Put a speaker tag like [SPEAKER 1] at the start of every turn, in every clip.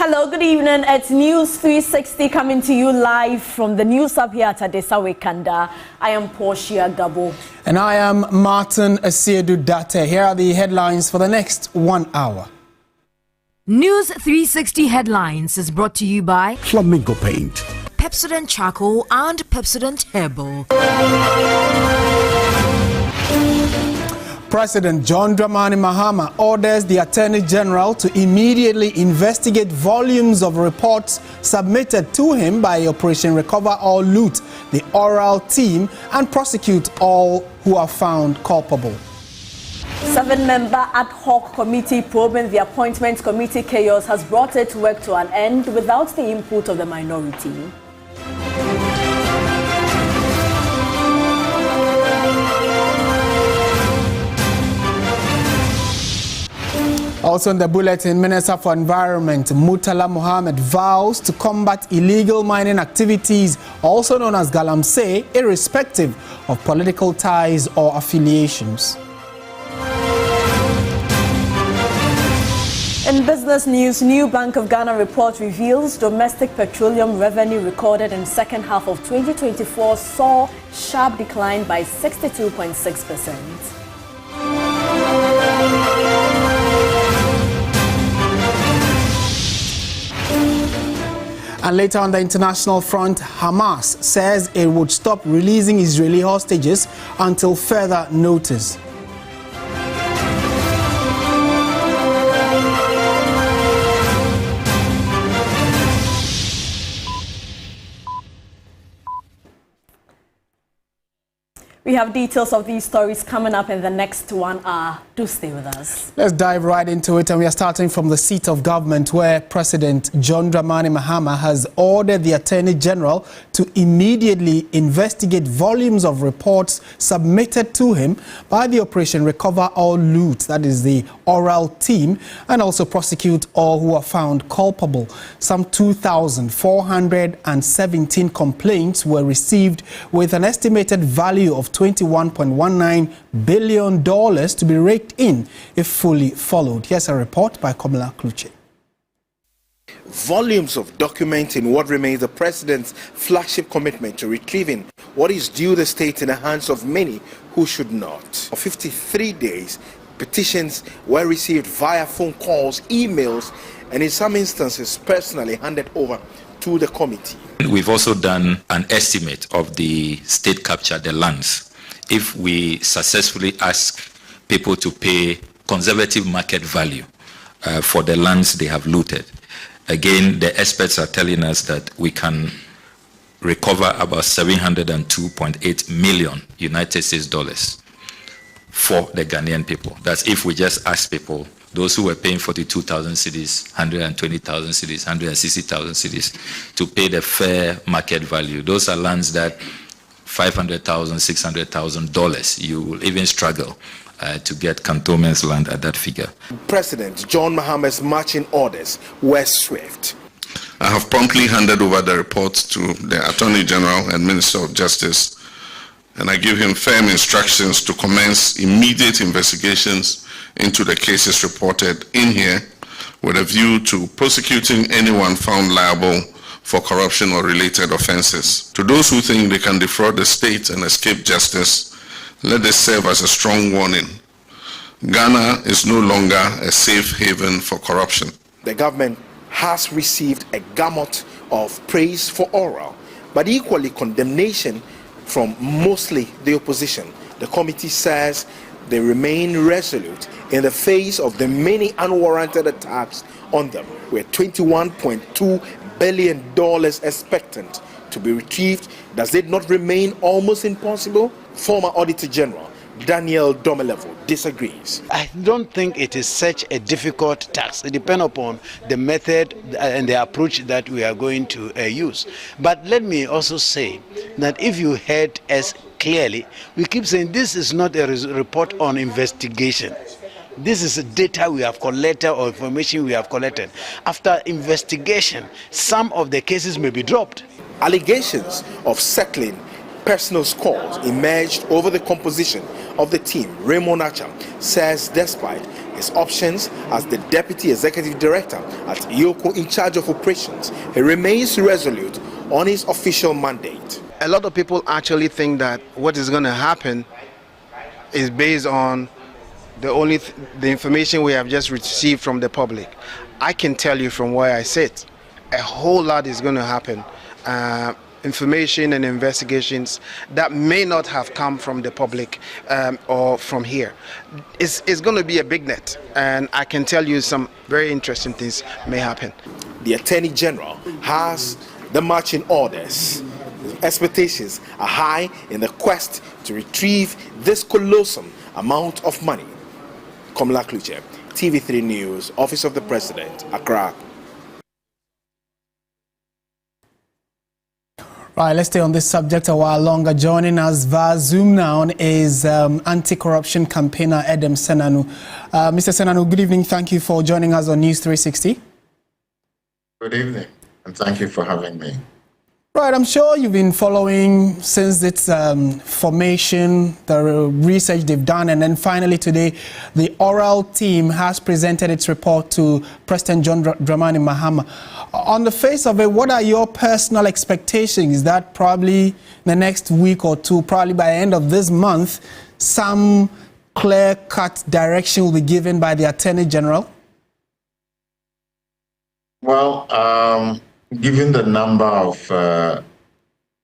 [SPEAKER 1] Hello, good evening. It's News 360 coming to you live from the News Hub here at Adesawe Kanda. I am Portia Gabo.
[SPEAKER 2] And I am Martin Asiedu Date. Here are the headlines for the next 1 hour.
[SPEAKER 3] News 360 headlines is brought to you by
[SPEAKER 4] FunMilk Paint,
[SPEAKER 3] Pepsodent Charcoal and Pepsodent Herbal.
[SPEAKER 2] President John Dramani Mahama orders the Attorney General to immediately investigate volumes of reports submitted to him by Operation Recover or Loot, the oral team, and prosecute all who are found culpable.
[SPEAKER 1] 7-member ad hoc committee probing the appointment committee chaos has brought its work to an end without the input of the minority.
[SPEAKER 2] Also in the bulletin, Minister for Environment Murtala Mohammed vows to combat illegal mining activities, also known as Galamsey, irrespective of political ties or affiliations.
[SPEAKER 1] In business news, new Bank of Ghana report reveals domestic petroleum revenue recorded in second half of 2024 saw sharp decline by 62.6%.
[SPEAKER 2] And later on the international front, Hamas says it would stop releasing Israeli hostages until further notice.
[SPEAKER 1] We have details of these stories coming up in the next 1 hour. Do stay with us.
[SPEAKER 2] Let's dive right into it, and we are starting from the seat of government, where President John Dramani Mahama has ordered the Attorney General to immediately investigate volumes of reports submitted to him by the Operation Recover or Loot, that is the oral team, and also prosecute all who are found culpable. Some 2,417 complaints were received with an estimated value of $21.19 billion to be raked in if fully followed. Here's a report by Komala Kluche.
[SPEAKER 5] Volumes of documents in what remains the president's flagship commitment to retrieving what is due the state in the hands of many who should not. For 53 days, petitions were received via phone calls, emails, and in some instances personally handed over to the committee.
[SPEAKER 6] We've also done an estimate of the state capture, the lands. If we successfully ask people to pay conservative market value for the lands they have looted, again, the experts are telling us that we can recover about 702.8 million United States dollars for the Ghanaian people. That's if we just ask people, those who were paying 42,000 cedis, 120,000 cedis, 160,000 cedis, to pay the fair market value. Those are lands that $500,000, $600,000, you will even struggle to get cantonments land at that figure.
[SPEAKER 5] President John Mahama's marching orders were swift.
[SPEAKER 7] I have promptly handed over the reports to the Attorney General and Minister of Justice, and I give him firm instructions to commence immediate investigations into the cases reported in here with a view to prosecuting anyone found liable for corruption or related offenses. To those who think they can defraud the state and escape justice, let this serve as a strong warning. Ghana is no longer a safe haven for corruption.
[SPEAKER 5] The government has received a gamut of praise for oral, but equally condemnation from mostly the opposition. The committee says they remain resolute in the face of the many unwarranted attacks on them, with $21.2 billion expectant to be retrieved. Does it not remain almost impossible? Former Auditor General Daniel Domelevo disagrees.
[SPEAKER 8] I don't think it is such a difficult task. It depends upon the method and the approach that we are going to use. But let me also say that if you heard us clearly, we keep saying this is not a report on investigation. This is data we have collected or information we have collected. After investigation, some of the cases may be dropped.
[SPEAKER 5] Allegations of settling personal scores emerged over the composition of the team, Raymond Acham, says despite his options as the Deputy Executive Director at Yoko in charge of operations, he remains resolute on his official mandate.
[SPEAKER 4] A lot of people actually think that what is going to happen is based on the information we have just received from the public. I can tell you from where I sit, a whole lot is going to happen. Information and investigations that may not have come from the public or from here. It's going to be a big net, and I can tell you some very interesting things may happen.
[SPEAKER 5] The Attorney General has the marching orders. Expectations are high in the quest to retrieve this colossal amount of money. Komla Kluche, TV3 News, Office of the President, Accra.
[SPEAKER 2] Right, let's stay on this subject a while longer. Joining us via Zoom now is anti-corruption campaigner Edem Senanu. Mr. Senanu, good evening. Thank you for joining us on News 360.
[SPEAKER 9] Good evening, and thank you for having me.
[SPEAKER 2] Right, I'm sure you've been following since its formation, the research they've done, and then finally today, the oral team has presented its report to President John Dramani Mahama. On the face of it, what are your personal expectations that probably in the next week or two, probably by the end of this month, some clear-cut direction will be given by the Attorney General?
[SPEAKER 9] Well, given the number of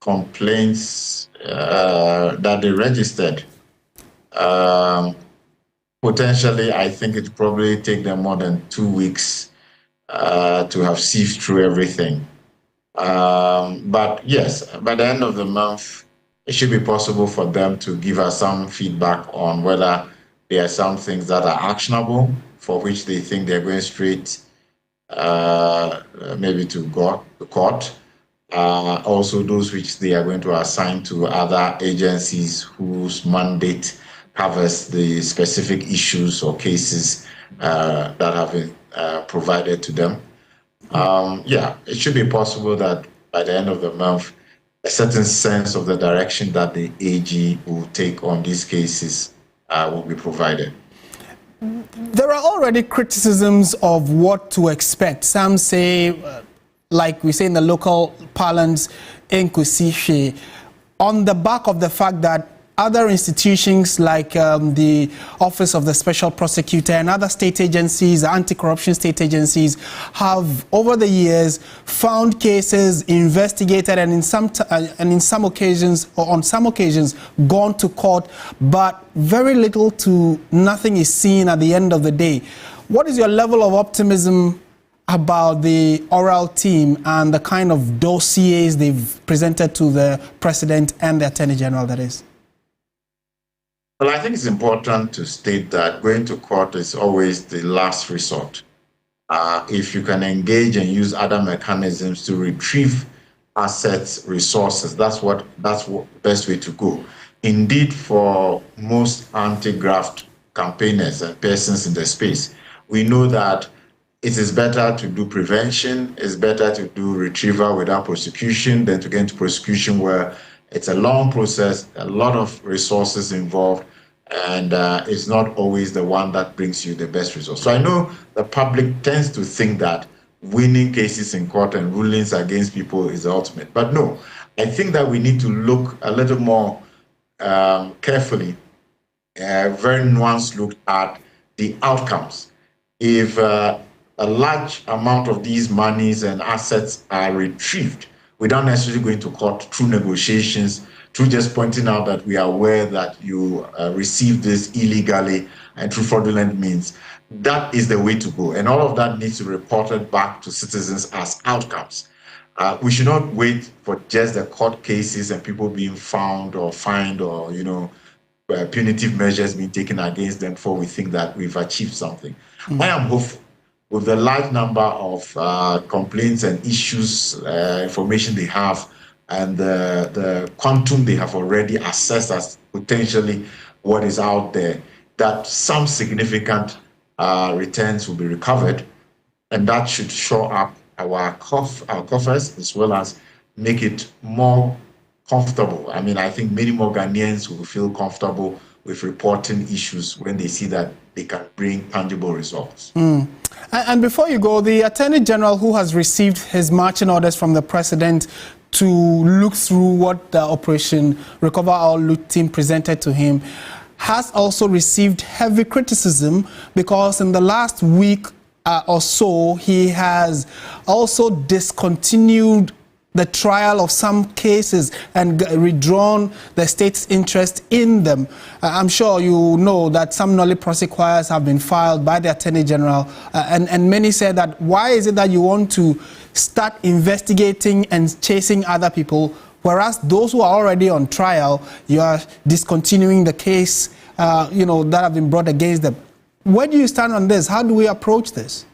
[SPEAKER 9] complaints that they registered, potentially I think it probably take them more than 2 weeks to have sieved through everything. But yes, by the end of the month, it should be possible for them to give us some feedback on whether there are some things that are actionable, for which they think they're going straight maybe to court. Also those which they are going to assign to other agencies whose mandate covers the specific issues or cases that have been provided to them. Yeah, it should be possible that by the end of the month, a certain sense of the direction that the AG will take on these cases will be provided.
[SPEAKER 2] There are already criticisms of what to expect. Some say, like we say in the local parlance, Enkusife, on the back of the fact that other institutions like the Office of the Special Prosecutor and other state agencies, anti-corruption state agencies, have over the years found cases, investigated, and in some occasions, or on some occasions, gone to court, but very little to nothing is seen at the end of the day. What is your level of optimism about the oral team and the kind of dossiers they've presented to the President and the Attorney General, that is?
[SPEAKER 9] Well, I think it's important to state that going to court is always the last resort. If you can engage and use other mechanisms to retrieve assets, resources, that's the best way to go. Indeed, for most anti-graft campaigners and persons in the space, we know that it is better to do prevention, it's better to do retrieval without prosecution than to get into prosecution where it's a long process, a lot of resources involved, and it's not always the one that brings you the best results. So I know the public tends to think that winning cases in court and rulings against people is the ultimate. But no, I think that we need to look a little more carefully, very nuanced look at the outcomes. If a large amount of these monies and assets are retrieved without necessarily going to court through negotiations, through just pointing out that we are aware that you received this illegally and through fraudulent means, that is the way to go. And all of that needs to be reported back to citizens as outcomes. We should not wait for just the court cases and people being found or fined or, punitive measures being taken against them before we think that we've achieved something. I am hopeful. With the large number of complaints and issues, information they have, and the quantum they have already assessed as potentially what is out there, that some significant returns will be recovered, and that should shore up our coffers as well as make it more comfortable. I mean, I think many more Ghanaians will feel comfortable with reporting issues when they see that they can bring tangible results.
[SPEAKER 2] And before you go, the Attorney General, who has received his marching orders from the President to look through what the Operation Recover All Loot team presented to him, has also received heavy criticism because in the last week or so, he has also discontinued the trial of some cases and withdrawn the state's interest in them. I'm sure you know that some nollie prosecutions have been filed by the Attorney General, and many say that why is it that you want to start investigating and chasing other people, whereas those who are already on trial, you are discontinuing the case that have been brought against them. Where do you stand on this? How do we approach this?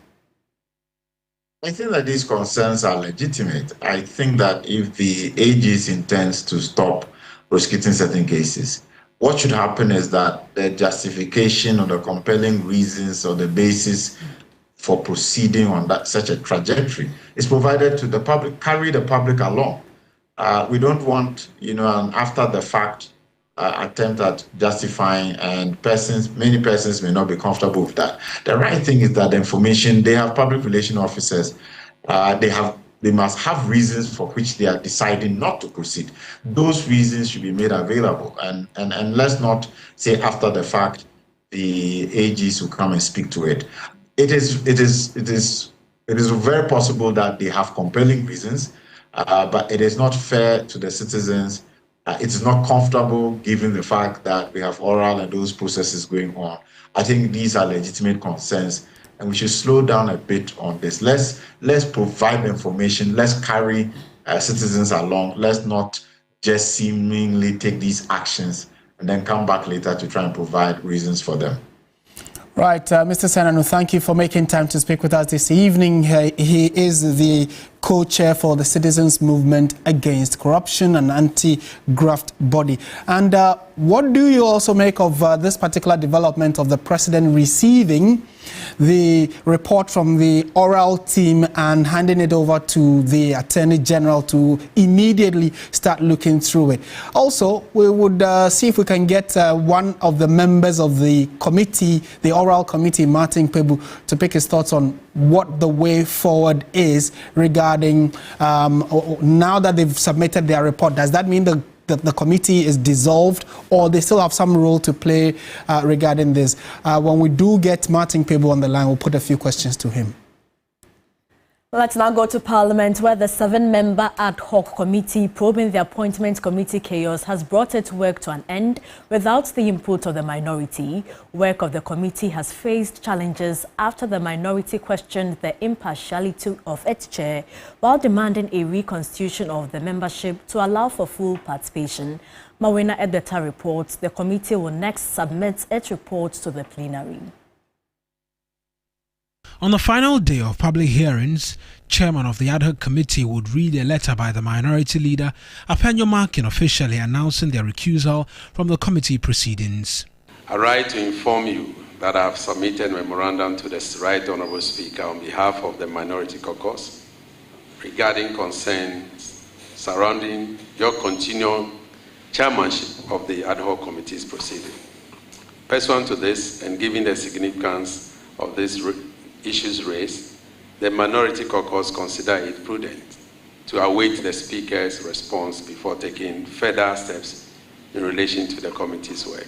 [SPEAKER 9] I think that these concerns are legitimate. I think that if the AG intends to stop prosecuting certain cases, what should happen is that the justification or the compelling reasons or the basis for proceeding on such a trajectory is provided to the public, carry the public along. We don't want, an after the fact attempt at justifying, and many persons may not be comfortable with that. The right thing is that the information, they have public relations officers, they must have reasons for which they are deciding not to proceed. Those reasons should be made available, and let's not say after the fact the AGs will come and speak to it. It is very possible that they have compelling reasons, but it is not fair to the citizens. It is not comfortable given the fact that we have oral and those processes going on. I think these are legitimate concerns, and we should slow down a bit on this. Let's provide the information. Let's carry citizens along. Let's not just seemingly take these actions and then come back later to try and provide reasons for them.
[SPEAKER 2] Right, Mr. Senanu, thank you for making time to speak with us this evening. He is the co-chair for the Citizens Movement Against Corruption, an anti-graft body. And what do you also make of this particular development of the President receiving the report from the oral team and handing it over to the Attorney General to immediately start looking through it? Also, we would see if we can get one of the members of the committee, the oral committee, Martin Pebu, to pick his thoughts on what the way forward is regarding now that they've submitted their report. Does that mean the committee is dissolved, or they still have some role to play regarding this? When we do get Martin Pebu on the line, we'll put a few questions to him.
[SPEAKER 1] Let's now go to Parliament, where the 7-member ad hoc committee probing the appointment committee chaos has brought its work to an end without the input of the minority. Work of the committee has faced challenges after the minority questioned the impartiality of its chair while demanding a reconstitution of the membership to allow for full participation. Mawena Edeta reports the committee will next submit its report to the plenary.
[SPEAKER 10] On the final day of public hearings, Chairman of the ad hoc committee would read a letter by the minority leader, Apenyo Markin, officially announcing their recusal from the committee proceedings.
[SPEAKER 11] I write to inform you that I have submitted a memorandum to the Right Honourable Speaker on behalf of the Minority Caucus regarding concerns surrounding your continual chairmanship of the ad hoc committee's proceeding. Pursuant to this, and given the significance of these issues raised, the Minority Caucus consider it prudent to await the Speaker's response before taking further steps in relation to the committee's work.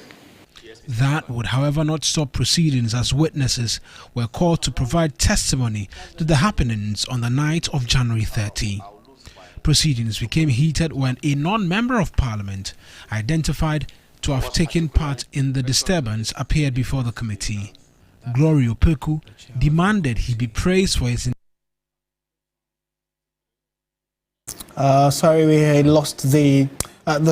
[SPEAKER 10] That would, however, not stop proceedings, as witnesses were called to provide testimony to the happenings on the night of January 30. Proceedings became heated when a non-member of Parliament, identified to have taken part in the disturbance, appeared before the committee. Glory Opeku demanded he be praised for his...
[SPEAKER 2] Sorry, we lost the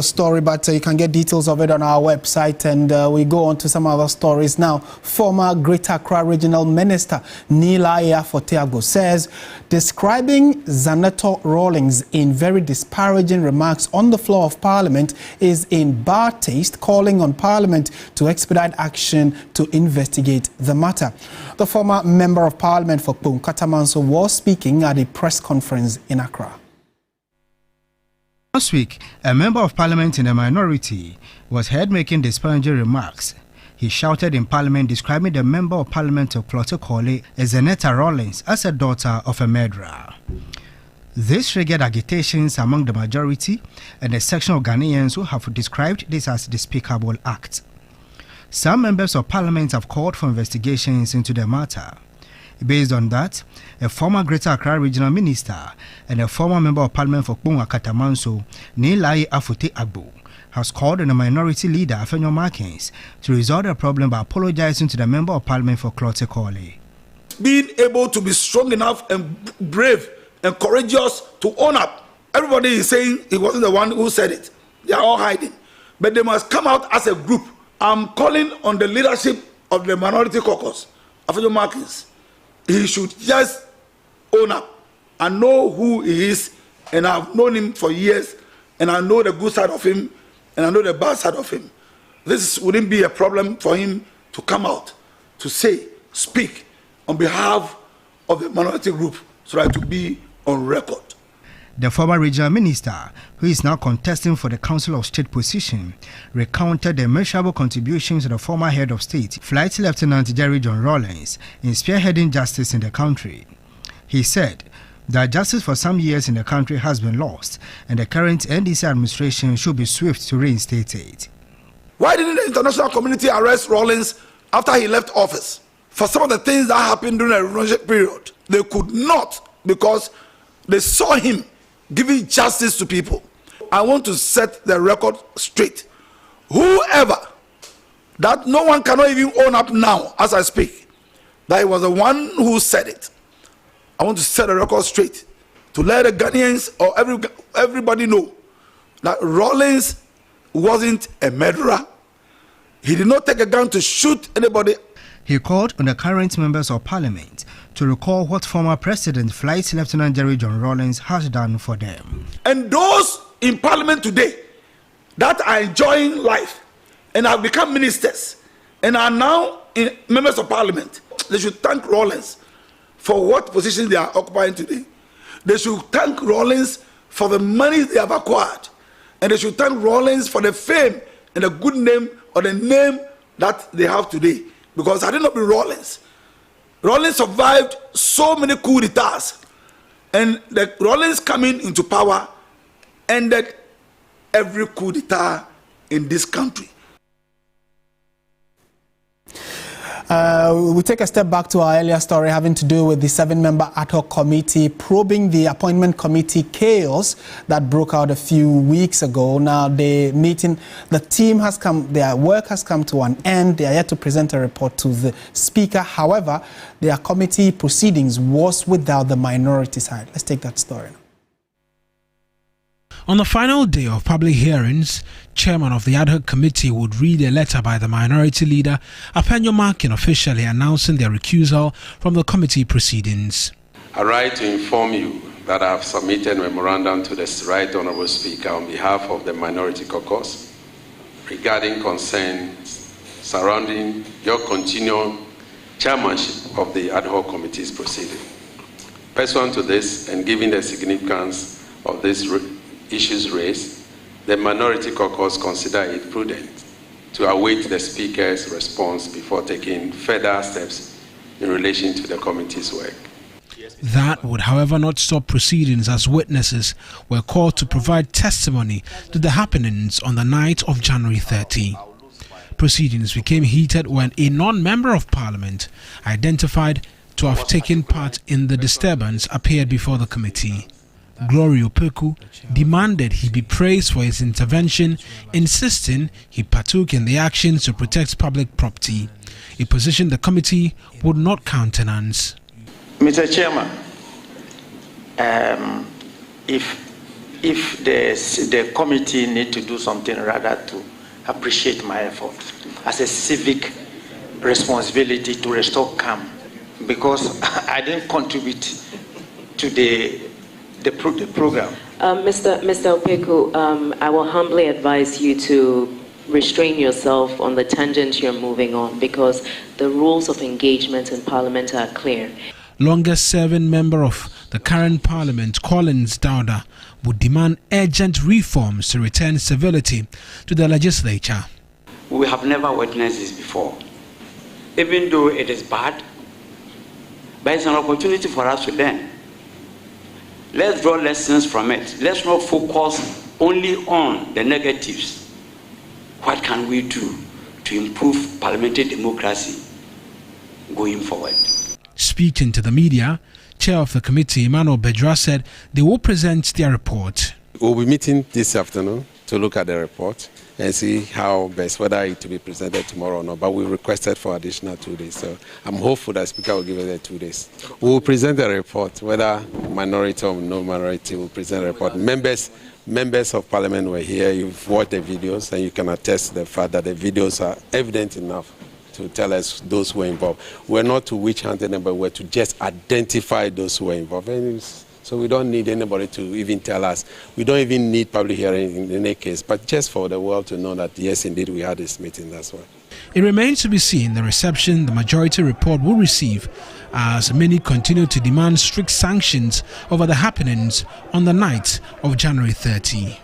[SPEAKER 2] story, but you can get details of it on our website, and we go on to some other stories now. Former Greater Accra Regional Minister Nila Forteago says describing Zaneto Rawlings in very disparaging remarks on the floor of Parliament is in bad taste, calling on Parliament to expedite action to investigate the matter. The former Member of Parliament for Katamanso was speaking at a press conference in Accra.
[SPEAKER 12] Last week, a member of parliament in the minority was heard making disparaging remarks. He shouted in parliament describing the member of parliament of Clotekole as Zenetta Rawlings as a daughter of a murderer. This triggered agitations among the majority and a section of Ghanaians who have described this as a despicable act. Some members of parliament have called for investigations into the matter. Based on that, a former Greater Accra Regional Minister and a former Member of Parliament for Kpunga Katamanso, Nilai Afute Agbo, has called on the minority leader Afenyo Markins to resolve the problem by apologizing to the Member of Parliament for Clotekole.
[SPEAKER 13] Being able to be strong enough and brave and courageous to own up. Everybody is saying he wasn't the one who said it. They are all hiding. But they must come out as a group. I'm calling on the leadership of the minority caucus, Afenyo Markins. He should just own up and know who he is, and I've known him for years, and I know the good side of him, and I know the bad side of him. This wouldn't be a problem for him to come out, to say, speak on behalf of the minority group, so that to be on record.
[SPEAKER 12] The former regional minister, who is now contesting for the Council of State position, recounted the immeasurable contributions of the former head of state, Flight Lieutenant Jerry John Rawlings, in spearheading justice in the country. He said that justice for some years in the country has been lost, and the current NDC administration should be swift to reinstate it.
[SPEAKER 13] Why didn't the international community arrest Rawlings after he left office? For some of the things that happened during the revolution period, they could not, because they saw him giving justice to people. I want to set the record straight. Whoever, that no one cannot even own up now as I speak, that he was the one who said it. I want to set the record straight to let the Ghanaians or everybody know that Rawlings wasn't a murderer. He did not take a gun to shoot anybody.
[SPEAKER 12] He called on the current members of parliament to recall what former President Flight Lieutenant Jerry John Rawlings has done for them.
[SPEAKER 13] And those in parliament today that are enjoying life and have become ministers and are now members of parliament, they should thank Rawlings for what position they are occupying today. They should thank Rawlings for the money they have acquired. And they should thank Rawlings for the fame and the good name or the name that they have today. Because had it not been Rawlings, Rawlings survived so many coup d'etats, and the Rawlings coming into power ended every coup d'etat in this country.
[SPEAKER 2] We take a step back to our earlier story having to do with the 7-member ad hoc committee probing the appointment committee chaos that broke out a few weeks ago. Now the team has come, their work has come to an end. They are yet to present a report to the speaker. However, their committee proceedings was without the minority side. Let's take that story.
[SPEAKER 10] On the final day of public hearings, chairman of the ad hoc committee would read a letter by the minority leader, Afenyo Markins, officially announcing their recusal from the committee proceedings.
[SPEAKER 11] I write to inform you that I have submitted a memorandum to the Right Honourable Speaker on behalf of the minority caucus regarding concerns surrounding your continual chairmanship of the ad hoc committee's proceeding. Pursuant to this, and given the significance of these issues raised, the minority caucus consider it prudent to await the Speaker's response before taking further steps in relation to the committee's work.
[SPEAKER 10] That would, however, not stop proceedings, as witnesses were called to provide testimony to the happenings on the night of January 30. Proceedings became heated when a non-member of parliament identified to have taken part in the disturbance appeared before the committee. Glory Opeku demanded he be praised for his intervention, insisting he partook in the actions to protect public property, a position the committee would not countenance.
[SPEAKER 14] Mr. Chairman, if the committee need to do something, rather to appreciate my effort as a civic responsibility to restore calm, because I didn't contribute to the program.
[SPEAKER 15] Mr. Opeku, I will humbly advise you to restrain yourself on the tangent you're moving on, because the rules of engagement in Parliament are clear.
[SPEAKER 10] Longest-serving member of the current parliament, Collins Dauda, would demand urgent reforms to return civility to the legislature.
[SPEAKER 16] We have never witnessed this before. Even though it is bad, but it's an opportunity for us to learn. Let's draw lessons from it. Let's not focus only on the negatives. What can we do to improve parliamentary democracy going forward?
[SPEAKER 10] Speaking to the media, Chair of the committee, Emmanuel Bedra, said they will present their report.
[SPEAKER 17] We'll be meeting this afternoon to look at the report and see how best, whether it will be presented tomorrow or not. But we requested for additional 2 days. So I'm hopeful that Speaker will give us the 2 days. We will present the report, whether minority or no minority will present the report. Members of Parliament were here. You've watched the videos, and you can attest to the fact that the videos are evident enough to tell us those who were involved. We're not to witch hunt anybody, but we're to just identify those who were involved. So we don't need anybody to even tell us. We don't even need public hearing in any case, but just for the world to know that, yes, indeed, we had this meeting, that's why.
[SPEAKER 10] It remains to be seen the reception the majority report will receive, as many continue to demand strict sanctions over the happenings on the night of January 30.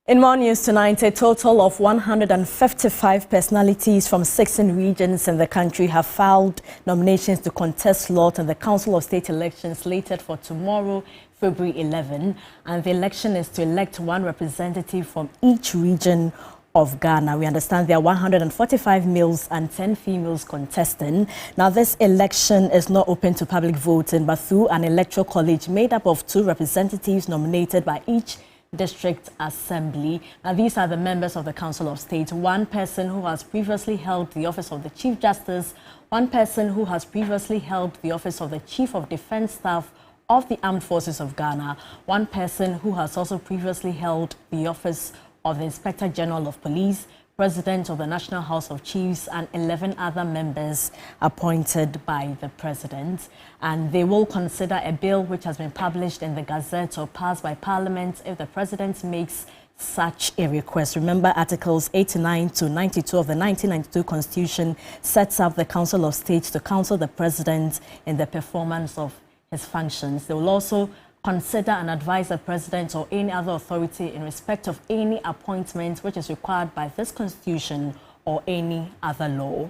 [SPEAKER 1] In more news tonight, a total of 155 personalities from 16 regions in the country have filed nominations to contest slot in the Council of State elections slated for tomorrow, February 11. And the election is to elect one representative from each region of Ghana. We understand there are 145 males and 10 females contesting. Now, this election is not open to public voting, but through an electoral college made up of 2 representatives nominated by each District Assembly. Now, these are the members of the Council of State. One person who has previously held the office of the Chief Justice, one person who has previously held the office of the Chief of Defence Staff of the Armed Forces of Ghana, one person who has also previously held the office of the Inspector General of Police, President of the National House of Chiefs, and 11 other members appointed by the President. And they will consider a bill which has been published in the Gazette or passed by Parliament if the President makes such a request. Remember, Articles 89 to 92 of the 1992 Constitution sets up the Council of State to counsel the President in the performance of his functions. They will also consider and advise the President or any other authority in respect of any appointment which is required by this Constitution or any other law.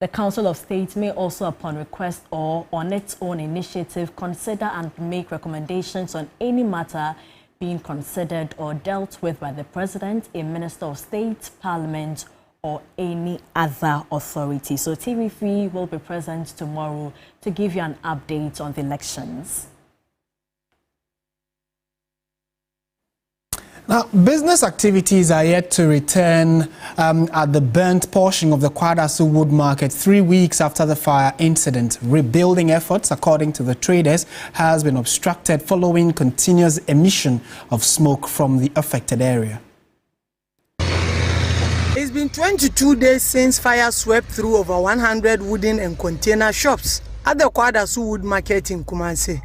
[SPEAKER 1] The Council of State may also, upon request or on its own initiative, consider and make recommendations on any matter being considered or dealt with by the President, a Minister of State, Parliament, or any other authority. So TV3 will be present tomorrow to give you an update on the elections.
[SPEAKER 2] Now, business activities are yet to return at the burnt portion of the Kwadasu Wood Market 3 weeks after the fire incident. Rebuilding efforts, according to the traders, has been obstructed following continuous emission of smoke from the affected area.
[SPEAKER 18] It's been 22 days since fire swept through over 100 wooden and container shops at the Kwadasu Wood Market in Kumasi.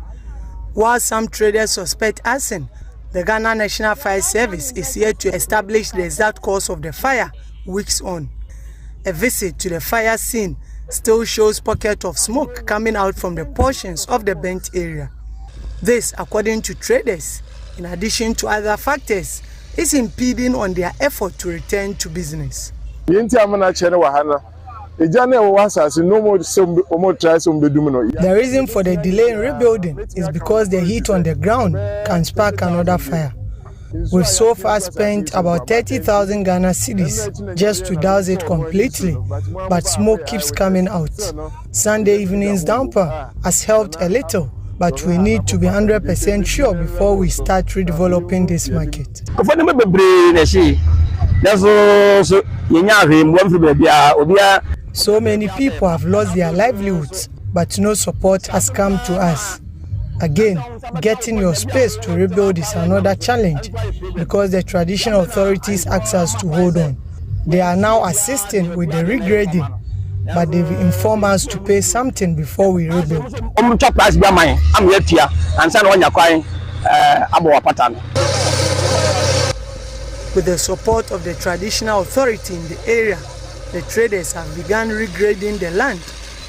[SPEAKER 18] While some traders suspect arson, the Ghana National Fire Service is yet to establish the exact cause of the fire weeks on. A visit to the fire scene still shows pockets of smoke coming out from the portions of the burnt area. This, according to traders, in addition to other factors, is impeding on their effort to return to business. The reason for the delay in rebuilding is because the heat on the ground can spark another fire. We've so far spent about 30,000 Ghana cedis just to douse it completely, but smoke keeps coming out. Sunday evening's downpour has helped a little, but we need to be 100% sure before we start redeveloping this market. So many people have lost their livelihoods, but no support has come to us. Again, getting your space to rebuild is another challenge because the traditional authorities ask us to hold on. They are now assisting with the regrading, but they've informed us to pay something before we rebuild. With the support of the traditional authority in the area, the traders have begun regrading the land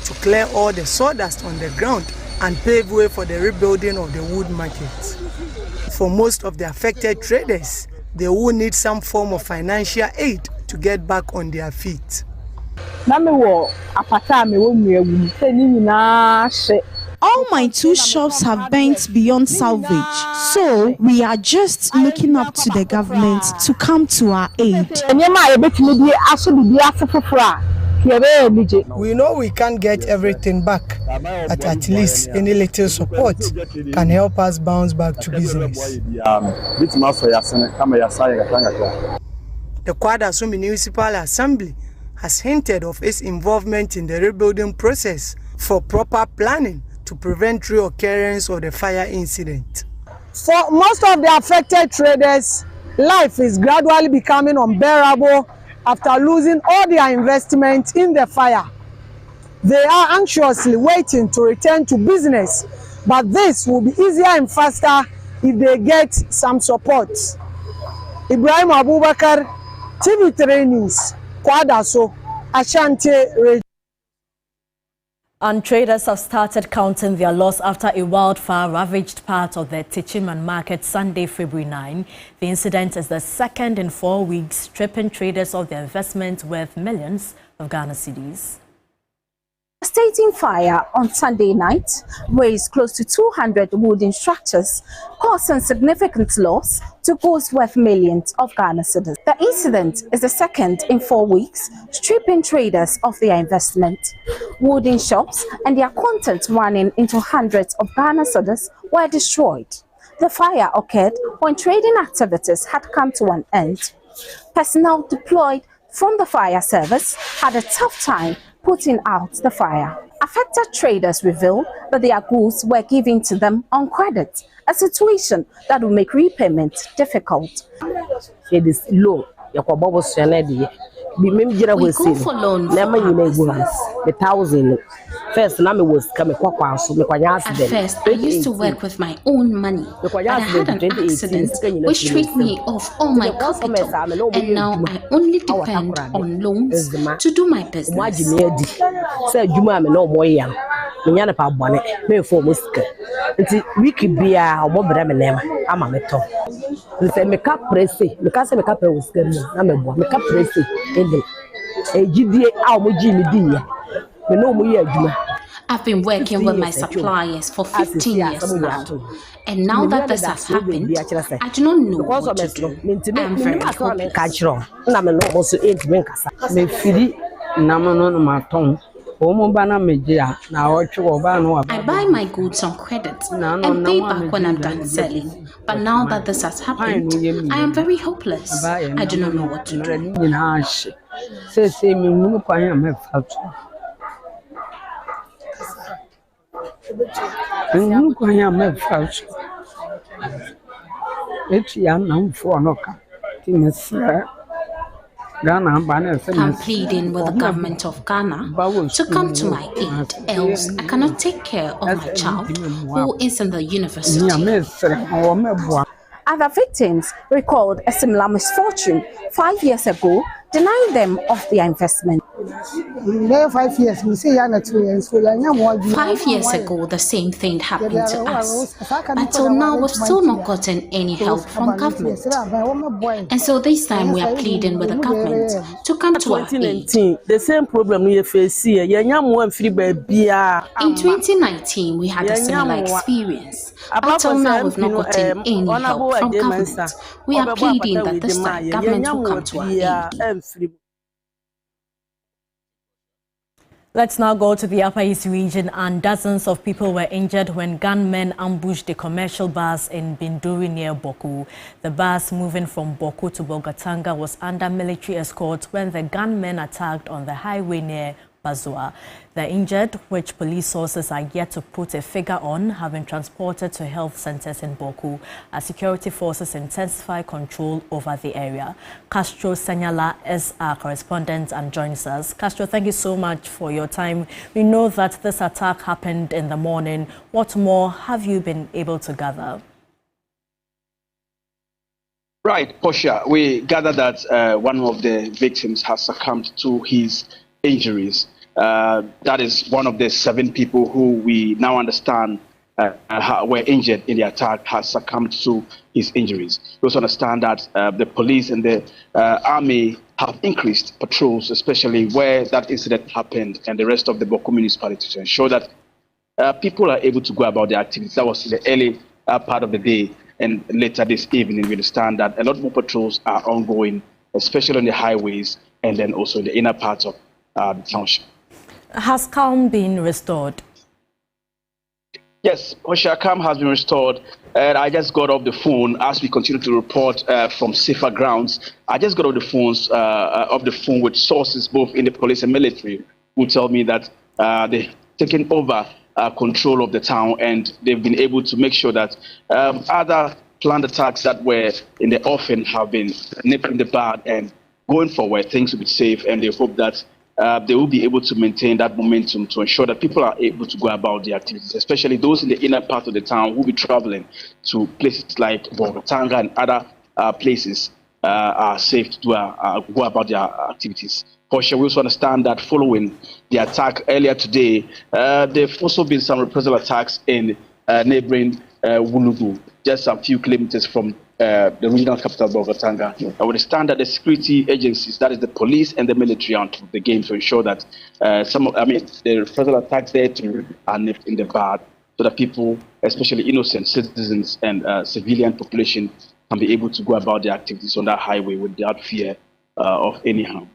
[SPEAKER 18] to clear all the sawdust on the ground and pave way for the rebuilding of the wood market. For most of the affected traders, they will need some form of financial aid to get back on their feet.
[SPEAKER 19] All my 2 shops have bent beyond salvage, so we are just looking up to the government to come to our aid.
[SPEAKER 18] We know we can't get everything back, but at least any little support can help us bounce back to business. The Kwadaso Municipal Assembly has hinted of its involvement in the rebuilding process for proper planning to prevent reoccurrence of the fire incident. For most of the affected traders, life is gradually becoming unbearable after losing all their investment in the fire. They are anxiously waiting to return to business, but this will be easier and faster if they get some support. Ibrahim Abubakar, TV3 News, Kwadaso, Ashanti Radio.
[SPEAKER 1] And traders have started counting their loss after a wildfire ravaged part of the Techiman market Sunday, February 9. The incident is the second in 4 weeks, stripping traders of their investment worth millions of Ghana cedis.
[SPEAKER 20] A devastating fire on Sunday night razed close to 200 wooden structures, causing significant loss to goods worth millions of Ghana cedis. The incident is the second in 4 weeks, stripping traders of their investment. Wooden shops and their contents running into hundreds of Ghana cedis were destroyed. The fire occurred when trading activities had come to an end. Personnel deployed from the fire service had a tough time putting out the fire. Affected traders revealed that their goods were given to them on credit, a situation that will make repayment difficult.
[SPEAKER 21] It is low. We go
[SPEAKER 20] for loan for
[SPEAKER 21] the 1,000. First, at
[SPEAKER 20] first, I used to work with my own money, but I had an accident which stripped me of all my capital, and now I only depend on loans to do my business. I've been working with my suppliers for 15 years now, and now that this has happened, I do not know what to do. I'm very hopeless. I buy my goods on credit and pay back when I'm done selling. But now that this has happened, I am very hopeless. I do not know what to do. I'm pleading with the government of Ghana to come to my aid, else I cannot take care of my child who is in the university. Other victims recalled a similar misfortune 5 years ago, denying them of their investment.
[SPEAKER 18] 5 years, we say 2 years.
[SPEAKER 20] 5 years ago, the same thing happened to us. Until now, we've still not gotten any help from government. And so this time, we are pleading with the government to come to our aid.
[SPEAKER 21] The same problem we face here.
[SPEAKER 20] In 2019, we had a similar experience. Until now, we've not gotten any help from government. We are pleading that this time, government will come to our aid.
[SPEAKER 1] Let's now go to the Upper East region, and dozens of people were injured when gunmen ambushed the commercial bus in Binduri near Boku. The bus moving from Boku to Bogatanga was under military escort when the gunmen attacked on the highway near Bazua. The injured, which police sources are yet to put a figure on, have been transported to health centers in Boku as security forces intensify control over the area. Castro Sanyala is our correspondent and joins us. Castro, thank you so much for your time. We know that this attack happened in the morning. What more have you been able to gather?
[SPEAKER 22] Right, Portia, we gather that one of the victims has succumbed to his injuries. that is one of the 7 people who we now understand were injured in the attack, has succumbed to his injuries. We also understand that the police and the army have increased patrols, especially where that incident happened, and the rest of the Boko municipality, to ensure that people are able to go about their activities. That was in the early part of the day, and later this evening we understand that a lot more patrols are ongoing, especially on the highways and then also in the inner parts of the township.
[SPEAKER 1] Has calm been restored?
[SPEAKER 22] Yes, calm has been restored. And I just got off the phone as we continue to report from safer grounds. I just got off the phone with sources both in the police and military who tell me that they've taken over control of the town, and they've been able to make sure that other planned attacks that were in the offing have been nipped in the bud, and going forward things will be safe, and they hope that they will be able to maintain that momentum to ensure that people are able to go about their activities, especially those in the inner part of the town who will be traveling to places like Bogatanga and other places are safe to go about their activities. For sure, we also understand that following the attack earlier today, there have also been some reprisal attacks in neighboring Wulugu, just a few kilometers from the regional capital, Bogatanga. I would understand that the security agencies, that is the police and the military, are on top of the game to ensure that the reprisal attacks there too are nipped in the bud, so that people, especially innocent citizens and civilian population, can be able to go about their activities on that highway without fear of any harm.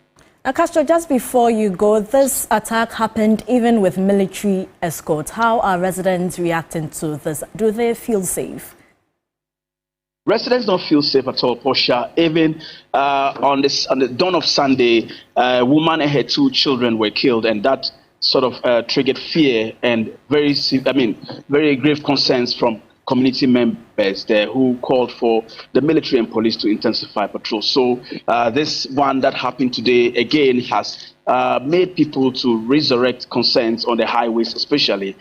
[SPEAKER 1] Castro, just before you go, this attack happened even with military escorts. How are residents reacting to this? Do they feel safe?
[SPEAKER 22] Residents don't feel safe at all, Portia. Even on the dawn of Sunday, a woman and her 2 children were killed, and that sort of triggered fear and very grave concerns from community members there who called for the military and police to intensify patrols. So this one that happened today again has made people to resurrect concerns on the highways, especially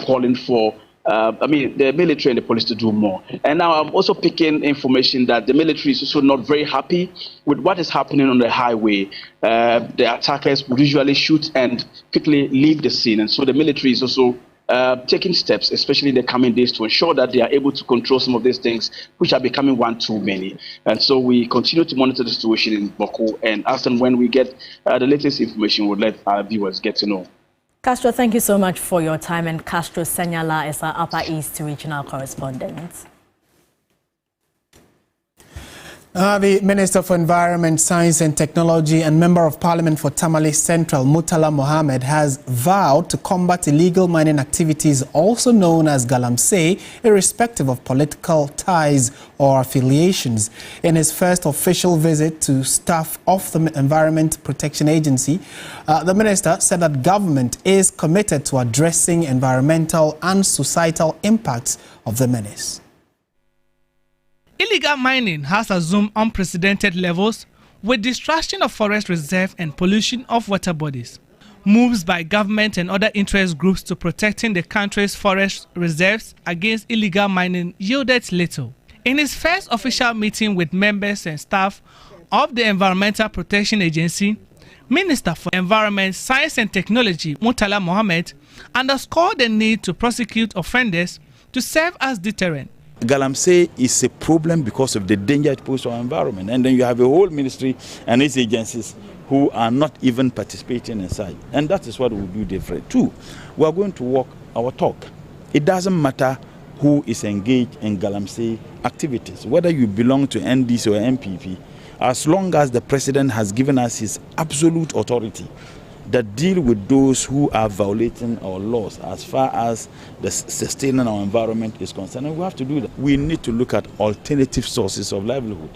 [SPEAKER 22] calling for the military and the police to do more. And now I'm also picking information that the military is also not very happy with what is happening on the highway. The attackers would usually shoot and quickly leave the scene, and so the military is also taking steps, especially in the coming days, to ensure that they are able to control some of these things, which are becoming one too many. And so we continue to monitor the situation in Boko, and as and when we get the latest information, we'll let our viewers get to know.
[SPEAKER 1] Castro, thank you so much for your time. And Castro Senyala is our Upper East regional correspondent.
[SPEAKER 2] The Minister for Environment, Science and Technology and Member of Parliament for Tamale Central, Murtala Mohammed, has vowed to combat illegal mining activities, also known as Galamsey, irrespective of political ties or affiliations. In his first official visit to staff of the Environment Protection Agency, the minister said that government is committed to addressing environmental and societal impacts of the menace.
[SPEAKER 3] Illegal mining has assumed unprecedented levels with destruction of forest reserve and pollution of water bodies. Moves by government and other interest groups to protecting the country's forest reserves against illegal mining yielded little. In his first official meeting with members and staff of the Environmental Protection Agency, Minister for Environment, Science and Technology, Murtala Mohammed, underscored the need to prosecute offenders to serve as deterrent.
[SPEAKER 6] Galamsey is a problem because of the danger it poses to our environment. And then you have a whole ministry and its agencies who are not even participating inside. And that is what we will do different. 2, we are going to walk our talk. It doesn't matter who is engaged in Galamsey activities, whether you belong to NDC or MPP, as long as the president has given us his absolute authority that deal with those who are violating our laws as far as the sustaining our environment is concerned. And we have to do that. We need to look at alternative sources of livelihood.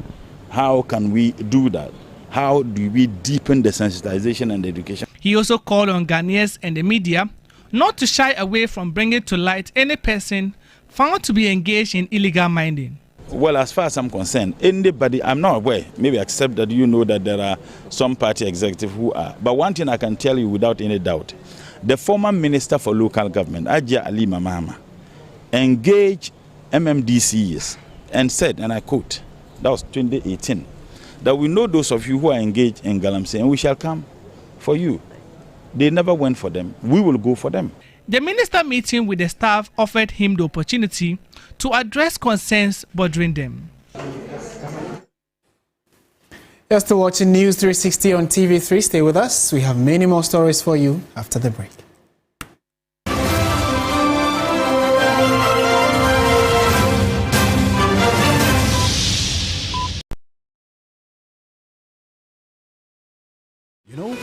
[SPEAKER 6] How can we do that? How do we deepen the sensitization and education?
[SPEAKER 3] He also called on Ghanaians and the media not to shy away from bringing to light any person found to be engaged in illegal mining.
[SPEAKER 6] Well, as far as I'm concerned, anybody, I'm not aware, maybe except that you know that there are some party executives who are. But one thing I can tell you without any doubt, the former Minister for Local Government, Ajia Ali Mahama, engaged MMDCs and said, and I quote, that was 2018, that we know those of you who are engaged in Galamsey and we shall come for you. They never went for them. We will go for them.
[SPEAKER 3] The minister meeting with the staff offered him the opportunity to address concerns bothering them.
[SPEAKER 2] You're still watching News 360 on TV3. Stay with us. We have many more stories for you after the break.
[SPEAKER 7] You know,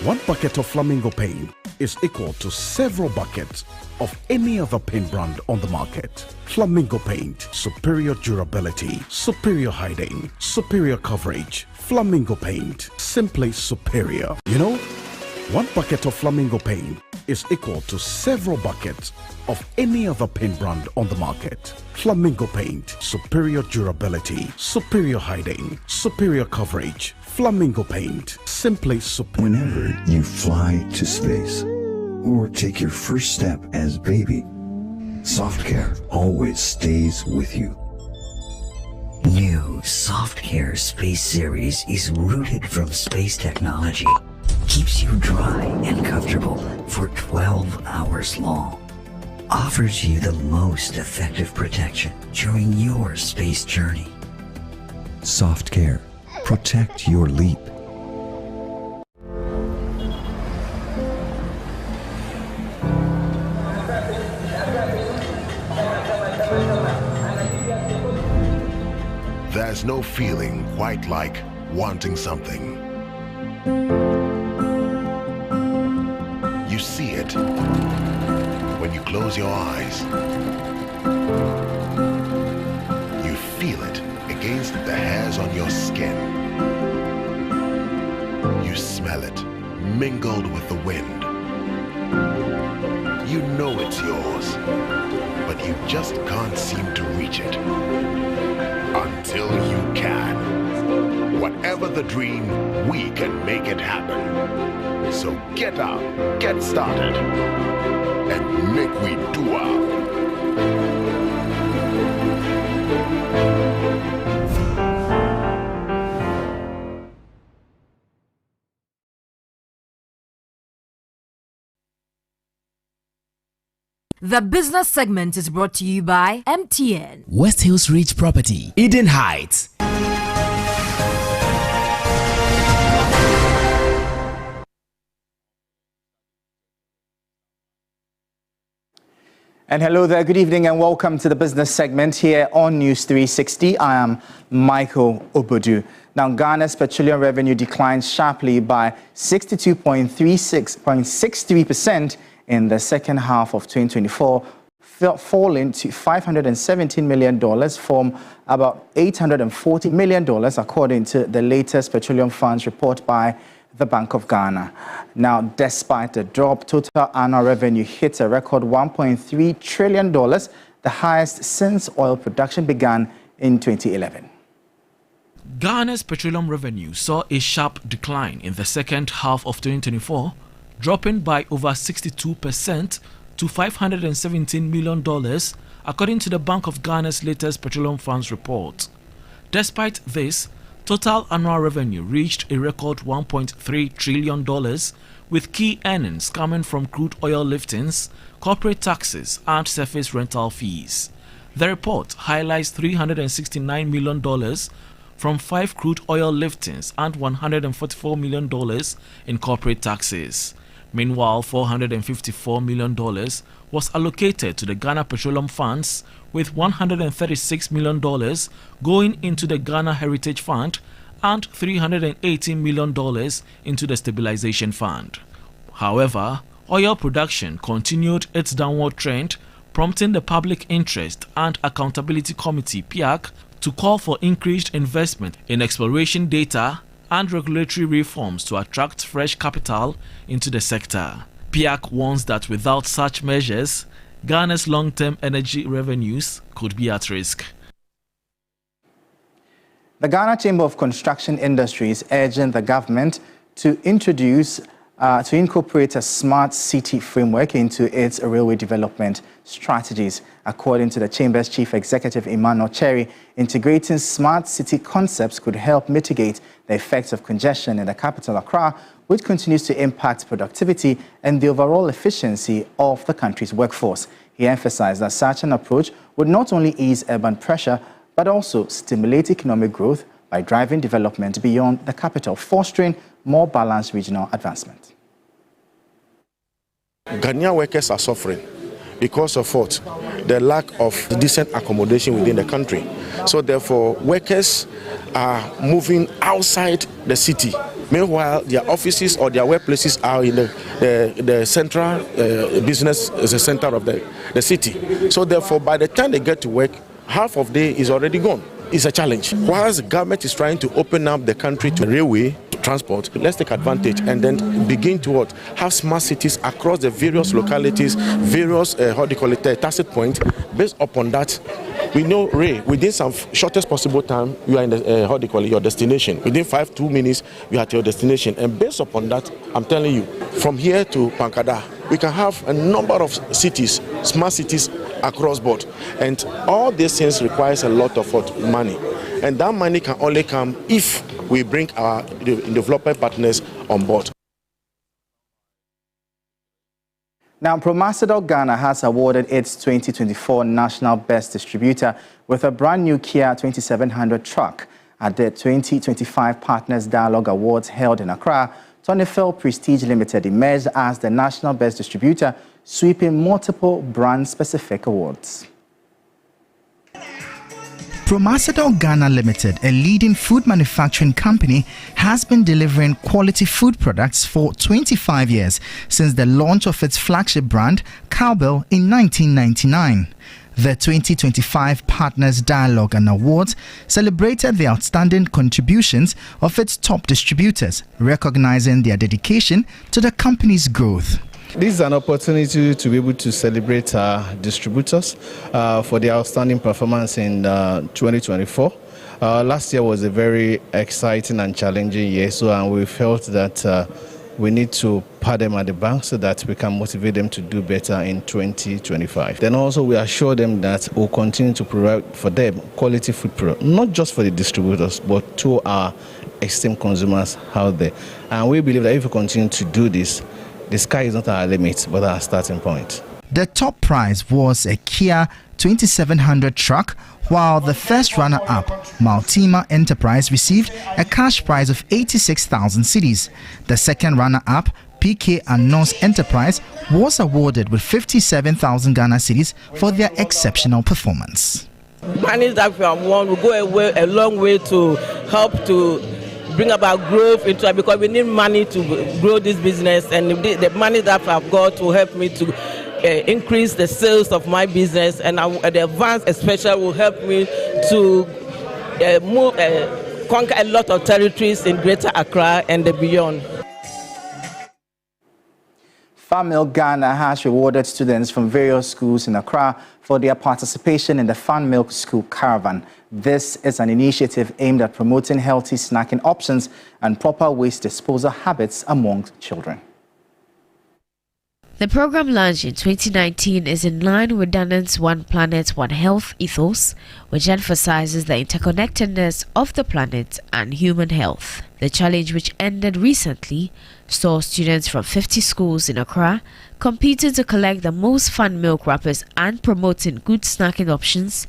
[SPEAKER 7] one bucket of Flamingo paint is equal to several buckets of any other paint brand on the market. Flamingo paint, superior durability, superior hiding, superior coverage. Flamingo paint, simply superior. You know, one bucket of Flamingo paint is equal to several buckets of any other paint brand on the market. Flamingo paint, superior durability, superior hiding, superior coverage. Flamingo paint, simply superior.
[SPEAKER 8] Whenever you fly to space or take your first step as baby, Soft Care always stays with you.
[SPEAKER 23] New Soft Care Space Series is rooted from space technology. Keeps you dry and comfortable for 12 hours long. Offers you the most effective protection during your space journey.
[SPEAKER 8] Soft Care. Protect your leap.
[SPEAKER 24] There's no feeling quite like wanting something. You see it when you close your eyes. You feel it against the hairs on your skin. You smell it mingled with the wind. You know it's yours, but you just can't seem to reach it. Until you can. Whatever the dream, we can make it happen. So get up, get started, and make we do up.
[SPEAKER 25] The business segment is brought to you by MTN.
[SPEAKER 26] West Hills Ridge Property, Eden Heights.
[SPEAKER 27] And hello there, good evening and welcome to the business segment here on News 360. I am Michael Obodu. Now, Ghana's petroleum revenue declined sharply by 62.63% in the second half of 2024, falling to $517 million from about $840 million, according to the latest Petroleum Funds report by the Bank of Ghana. Now, despite the drop, total annual revenue hit a record $1.3 trillion, the highest since oil production began in 2011.
[SPEAKER 28] Ghana's petroleum revenue saw a sharp decline in the second half of 2024, dropping by over 62% to $517 million, according to the Bank of Ghana's latest Petroleum Funds report. Despite this, total annual revenue reached a record $1.3 trillion, with key earnings coming from crude oil liftings, corporate taxes, and surface rental fees. The report highlights $369 million from 5 crude oil liftings and $144 million in corporate taxes. Meanwhile, $454 million was allocated to the Ghana Petroleum Funds, with $136 million going into the Ghana Heritage Fund and $318 million into the Stabilization Fund. However, oil production continued its downward trend, prompting the Public Interest and Accountability Committee (PIAC) to call for increased investment in exploration data and regulatory reforms to attract fresh capital into the sector. PIAC warns that without such measures, Ghana's long-term energy revenues could be at risk.
[SPEAKER 27] The Ghana Chamber of Construction Industry is urging the government to introduce to incorporate a smart city framework into its railway development strategies. According to the Chamber's Chief Executive Emmanuel Cherry, integrating smart city concepts could help mitigate the effects of congestion in the capital Accra, which continues to impact productivity and the overall efficiency of the country's workforce. He emphasized that such an approach would not only ease urban pressure, but also stimulate economic growth by driving development beyond the capital, fostering more balanced regional advancement.
[SPEAKER 4] Ghanaian workers are suffering because of what? The lack of decent accommodation within the country. So therefore, workers are moving outside the city. Meanwhile, their offices or their workplaces are in the central business, the center of the city. So therefore, by the time they get to work, half of the day is already gone. It's a challenge. Whilst the government is trying to open up the country to railway transport, let's take advantage and then begin to have smart cities across the various localities, various tacit points. Based upon that, we know within some shortest possible time, you are in the your destination. Within 2 minutes, you are at your destination. And based upon that, I'm telling you, from here to Pankada, we can have a number of cities, smart cities across board. And all these things requires a lot of money. And that money can only come if we bring our developer partners on board.
[SPEAKER 27] Now, Promasidol Ghana has awarded its 2024 National Best Distributor with a brand new Kia 2700 truck at the 2025 Partners Dialogue Awards held in Accra. Tonifel Prestige Limited emerged as the National Best Distributor, sweeping multiple brand-specific awards.
[SPEAKER 5] Promasidol Ghana Limited, a leading food manufacturing company, has been delivering quality food products for 25 years since the launch of its flagship brand, Cowbell, in 1999. The 2025 Partners Dialogue and Awards celebrated the outstanding contributions of its top distributors, recognizing their dedication to the company's growth.
[SPEAKER 9] This is an opportunity to be able to celebrate our distributors for their outstanding performance in 2024. Last year was a very exciting and challenging year, and we felt that we need to pat them at the back so that we can motivate them to do better in 2025. Then also we assure them that we'll continue to provide for them quality food products, not just for the distributors, but to our esteemed consumers out there. And we believe that if we continue to do this, the sky is not our limit, but our starting point.
[SPEAKER 5] The top prize was a Kia 2700 truck, while the first runner-up, Maltima Enterprise, received a cash prize of 86,000 cedis. The second runner-up, PK Anos Enterprise, was awarded with 57,000 Ghana cedis for their exceptional performance.
[SPEAKER 21] Money that we have won will go a long way to help to bring about growth into it, because we need money to grow this business, and the money that I've got will help me to increase the sales of my business, and the advance especially will help me to conquer a lot of territories in Greater Accra and beyond.
[SPEAKER 27] FunMilk Ghana has rewarded students from various schools in Accra for their participation in the FunMilk School Caravan. This is an initiative aimed at promoting healthy snacking options and proper waste disposal habits among children.
[SPEAKER 11] The program launched in 2019 is in line with Danan's One Planet, One Health ethos, which emphasizes the interconnectedness of the planet and human health. The challenge, which ended recently, saw students from 50 schools in Accra competing to collect the most FunMilk wrappers and promoting good snacking options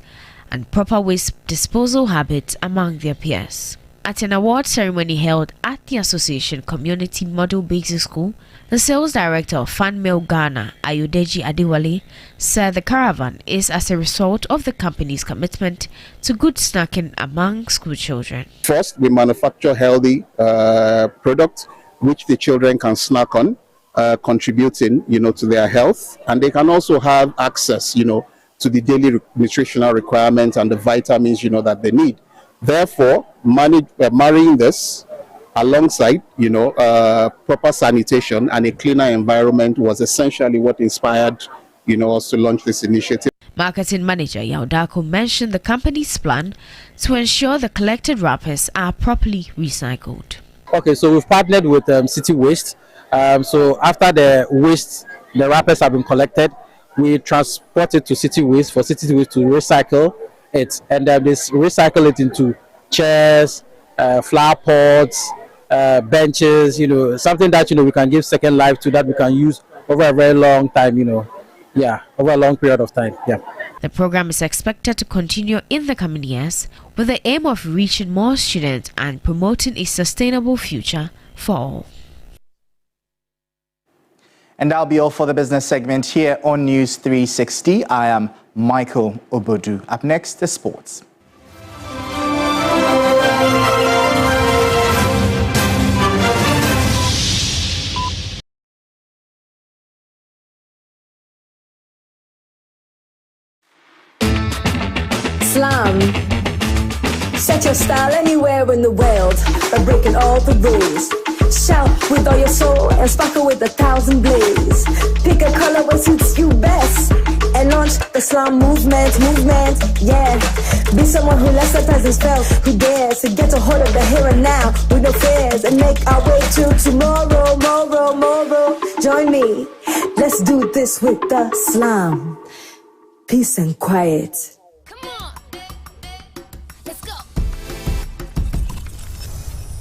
[SPEAKER 11] and proper waste disposal habits among their peers. At an award ceremony held at the Association Community Model Basic School, the sales director of FunMilk Ghana, Ayodeji Adewale, said the caravan is as a result of the company's commitment to good snacking among school children.
[SPEAKER 12] First, we manufacture healthy products which the children can snack on, contributing, to their health, and they can also have access, to the daily nutritional requirements and the vitamins, that they need. Therefore, marrying this alongside, proper sanitation and a cleaner environment was essentially what inspired, us to launch this initiative.
[SPEAKER 11] Marketing manager Yaudako mentioned the company's plan to ensure the collected wrappers are properly recycled.
[SPEAKER 13] Okay, so we've partnered with City Waste
[SPEAKER 10] So after the waste, the wrappers have been collected, we transport it to City Waste for City Waste to recycle it, and then they recycle it into chairs, flower pots, benches, something that, we can give second life to, that we can use over a very long time, over a long period of time,
[SPEAKER 11] The program is expected to continue in the coming years with the aim of reaching more students and promoting a sustainable future for all.
[SPEAKER 27] And that'll be all for the business segment here on News 360. I am Michael Obodu. Up next, the sports.
[SPEAKER 13] Slam. Set your style anywhere in the world by breaking all the rules. Shout with all your soul and sparkle with 1,000 blaze. Pick a color what suits you best and launch the slam movement, yeah. Be someone who lets the presence felt, who dares to get a hold of the here and now with no fears and make our way to tomorrow, tomorrow. Join me, let's do this with the slam. Peace and quiet.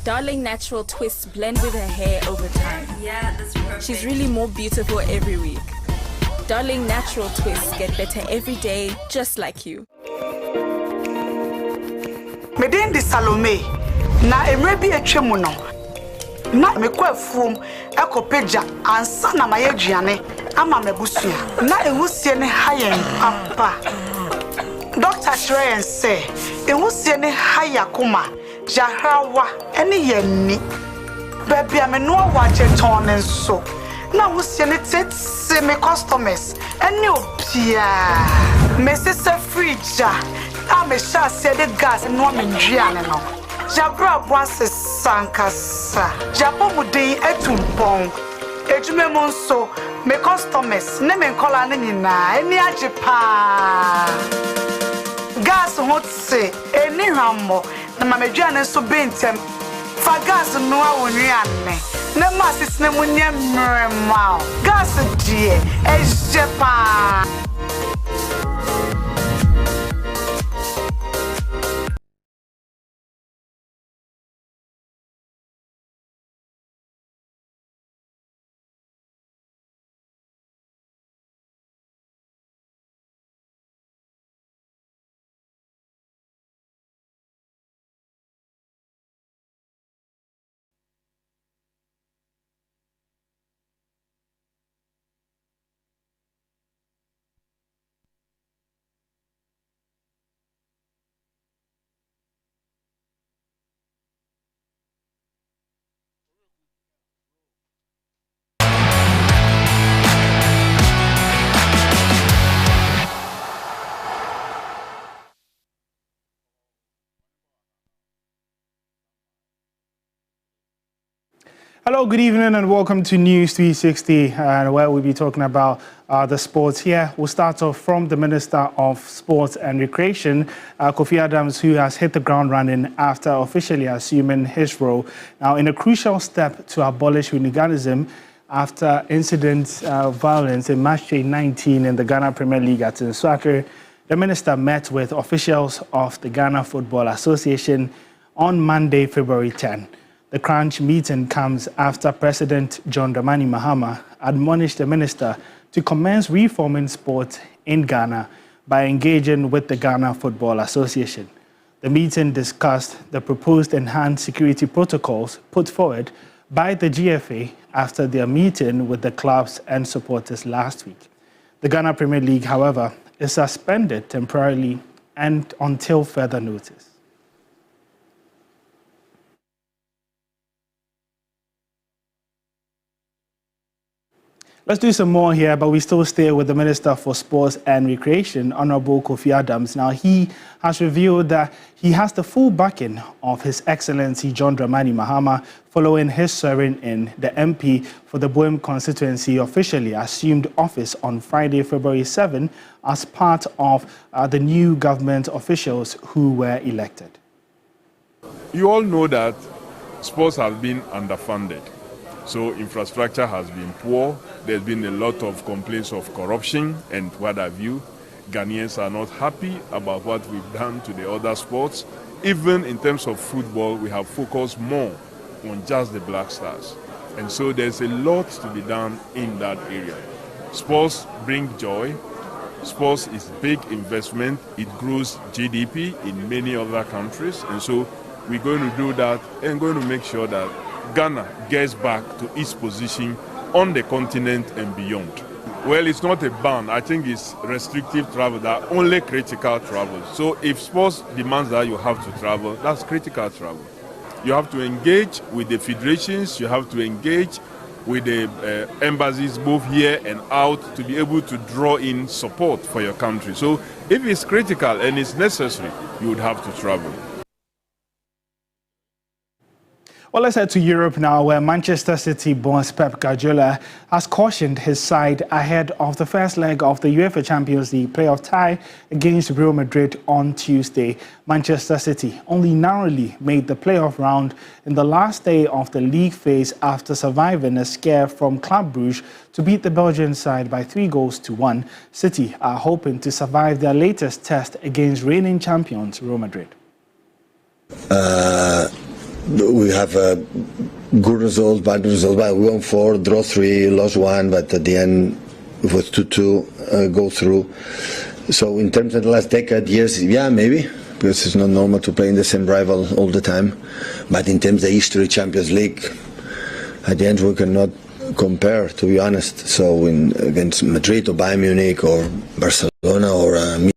[SPEAKER 14] Darling natural twists blend with her hair over time.
[SPEAKER 15] Yeah, that's perfect.
[SPEAKER 14] She's really more beautiful every week. Darling natural twists get better every day, just like you.
[SPEAKER 16] Medin di Salome na emrebi etwemu no na mekwafuom ekopeja ansa na mayeduane ama mebusua na ewusie ne hayen papa. Dr. Treyen say ewusie ne hayakuma Jahrawa any yenni. Baby, I'm no watch it on and so. Now we see it semi customers and no pia. Mrs. Fridja, I'm a shot said the gas and woman Gianno. Jabra was a sankasa. Japomudi etumpong. Ejumemonso, me customers, name color nina, any ajipa. Gas hot say, any rambo. Na mamedwane so bentem fa gas no awonwiane na masis na munya mrema gas die ejepa.
[SPEAKER 2] Hello, good evening and welcome to News 360, where we'll be talking about the sports here. We'll start off from the Minister of Sports and Recreation, Kofi Adams, who has hit the ground running after officially assuming his role. Now, in a crucial step to abolish hooliganism after incident violence in match day 19 in the Ghana Premier League at Nswakere, the minister met with officials of the Ghana Football Association on Monday, February 10. The crunch meeting comes after President John Dramani Mahama admonished the minister to commence reforming sport in Ghana by engaging with the Ghana Football Association. The meeting discussed the proposed enhanced security protocols put forward by the GFA after their meeting with the clubs and supporters last week. The Ghana Premier League, however, is suspended temporarily and until further notice. Let's do some more here, but we still stay with the Minister for Sports and Recreation, Honorable Kofi Adams. Now, he has revealed that he has the full backing of His Excellency John Dramani Mahama following his swearing in. The MP for the Boem constituency officially assumed office on Friday, February 7, as part of the new government officials who were elected.
[SPEAKER 17] You all know that sports has been underfunded.
[SPEAKER 1] So infrastructure has been poor. There's been a lot of complaints of corruption and what have you. Ghanaians are not happy about what we've done to the other sports. Even in terms of football, we have focused more on just the Black Stars. And so there's a lot to be done in that area. Sports bring joy. Sports is big investment. It grows GDP in many other countries. And so we're going to do that and going to make sure that Ghana gets back to its position on the continent and beyond. Well, it's not a ban. I think it's restrictive travel, that only critical travel. So if sports demands that you have to travel, that's critical travel. You have to engage with the federations, you have to engage with the embassies both here and out to be able to draw in support for your country. So if it's critical and it's necessary, you would have to travel.
[SPEAKER 6] Well, let's head to Europe now, where Manchester City boss Pep Guardiola has cautioned his side ahead of the first leg of the UEFA Champions League playoff tie against Real Madrid on Tuesday. Manchester City only narrowly made the playoff round in the last day of the league phase after surviving a scare from Club Brugge to beat the Belgian side by 3-1. City are hoping to survive their latest test against reigning champions Real Madrid.
[SPEAKER 15] We have a good result, bad result. But we won 4, draw 3, lost 1, but at the end it was 2-2, go through. So in terms of the last decade, years, yeah, maybe, because it's not normal to play in the same rival all the time. But in terms of history, Champions League, at the end we cannot compare, to be honest. So against Madrid or Bayern Munich or Barcelona or